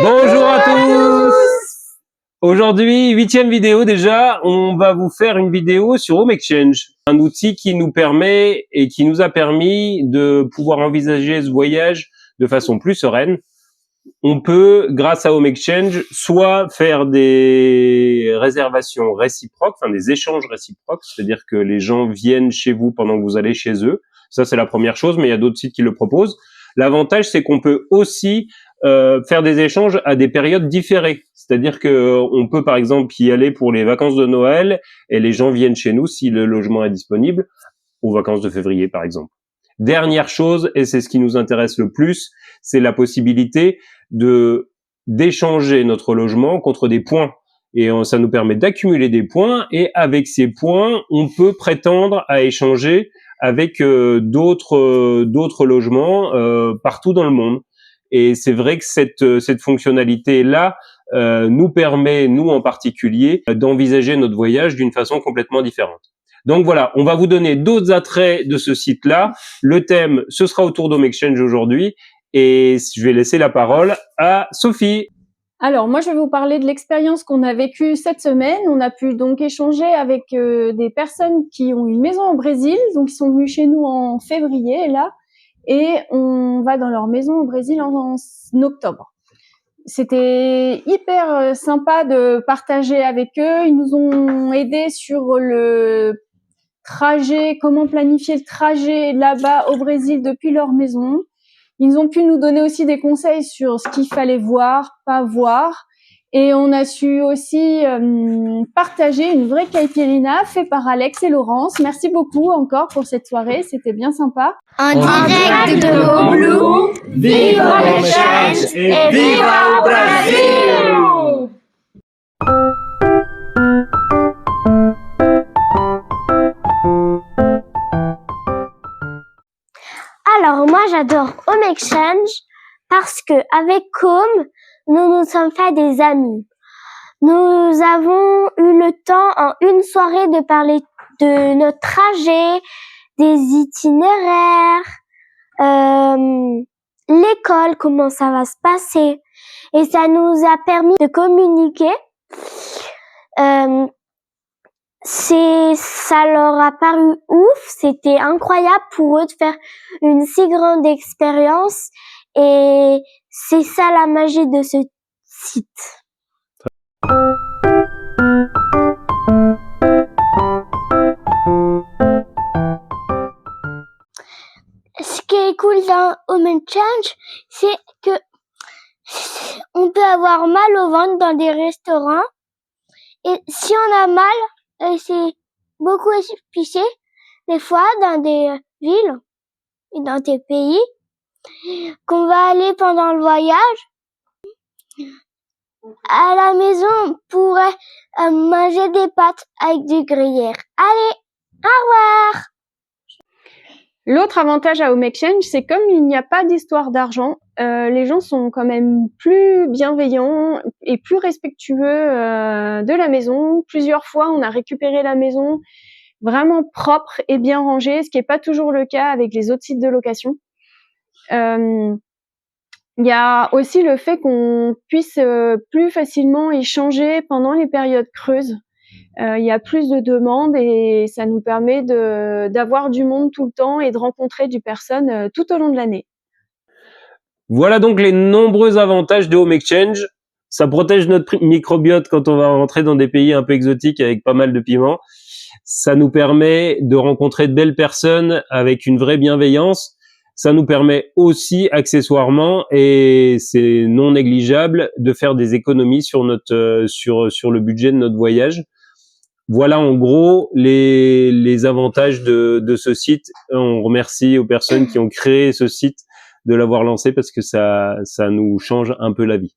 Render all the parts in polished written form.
Bonjour à tous. Aujourd'hui, 8e vidéo déjà, on va vous faire une vidéo sur Home Exchange, un outil qui nous permet et qui nous a permis de pouvoir envisager ce voyage de façon plus sereine. On peut, grâce à Home Exchange, soit faire des réservations réciproques, enfin des échanges réciproques, c'est-à-dire que les gens viennent chez vous pendant que vous allez chez eux. Ça, c'est la première chose, mais il y a d'autres sites qui le proposent. L'avantage, c'est qu'on peut aussi faire des échanges à des périodes différées. C'est-à-dire que on peut, par exemple, y aller pour les vacances de Noël et les gens viennent chez nous si le logement est disponible, aux vacances de février, par exemple. Dernière chose, et c'est ce qui nous intéresse le plus, c'est la possibilité d'échanger notre logement contre des points. Et ça nous permet d'accumuler des points, et avec ces points, on peut prétendre à échanger avec d'autres logements partout dans le monde. Et c'est vrai que cette fonctionnalité-là nous permet, nous en particulier, d'envisager notre voyage d'une façon complètement différente. Donc voilà, on va vous donner d'autres attraits de ce site-là. Le thème, ce sera autour d'Home Exchange aujourd'hui. Et je vais laisser la parole à Sophie. Alors, moi, je vais vous parler de l'expérience qu'on a vécue cette semaine. On a pu donc échanger avec des personnes qui ont une maison au Brésil. Donc, ils sont venus chez nous en février, là. Et on va dans leur maison au Brésil en octobre. C'était hyper sympa de partager avec eux. Ils nous ont aidés sur le trajet, comment planifier le trajet là-bas au Brésil depuis leur maison. Ils ont pu nous donner aussi des conseils sur ce qu'il fallait voir, pas voir. Et on a su aussi partager une vraie caipirinha faite par Alex et Laurence. Merci beaucoup encore pour cette soirée, c'était bien sympa. En direct de Montblou, vive Home Exchange et viva au Brasil! Alors moi j'adore Home Exchange parce que avec Home, nous nous sommes fait des amis. Nous avons eu le temps en une soirée de parler de notre trajet, des itinéraires, l'école, comment ça va se passer. Et ça nous a permis de communiquer. Ça leur a paru ouf, c'était incroyable pour eux de faire une si grande expérience et c'est ça la magie de ce site. Ce qui est cool dans Home Exchange, c'est que on peut avoir mal au ventre dans des restaurants et si on a mal, c'est beaucoup expliqué, des fois, dans des villes et dans des pays, qu'on va aller pendant le voyage. À la maison, on pourrait manger des pâtes avec du gruyère. Allez, au revoir! L'autre avantage à Home Exchange, c'est comme il n'y a pas d'histoire d'argent, les gens sont quand même plus bienveillants et plus respectueux de la maison. Plusieurs fois, on a récupéré la maison vraiment propre et bien rangée, ce qui n'est pas toujours le cas avec les autres sites de location. Il y a aussi le fait qu'on puisse plus facilement échanger pendant les périodes creuses. Il y a plus de demandes et ça nous permet d'avoir du monde tout le temps et de rencontrer du personne tout au long de l'année. Voilà donc les nombreux avantages de Home Exchange. Ça protège notre microbiote quand on va rentrer dans des pays un peu exotiques avec pas mal de piments. Ça nous permet de rencontrer de belles personnes avec une vraie bienveillance. Ça nous permet aussi, accessoirement, et c'est non négligeable, de faire des économies sur le budget de notre voyage. Voilà en gros les avantages de ce site. On remercie aux personnes qui ont créé ce site de l'avoir lancé parce que ça nous change un peu la vie.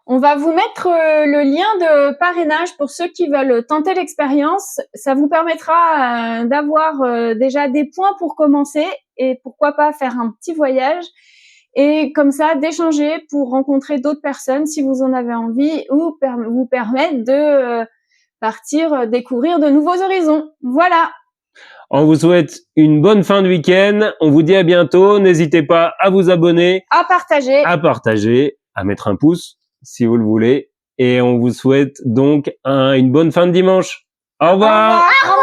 On va vous mettre le lien de parrainage pour ceux qui veulent tenter l'expérience. Ça vous permettra d'avoir déjà des points pour commencer et pourquoi pas faire un petit voyage. Et comme ça, d'échanger pour rencontrer d'autres personnes si vous en avez envie ou vous permettre de partir découvrir de nouveaux horizons. Voilà. On vous souhaite une bonne fin de week-end. On vous dit à bientôt. N'hésitez pas à vous abonner, À partager. à partager. à mettre un pouce si vous le voulez. Et on vous souhaite donc une bonne fin de dimanche. Au revoir. Au revoir.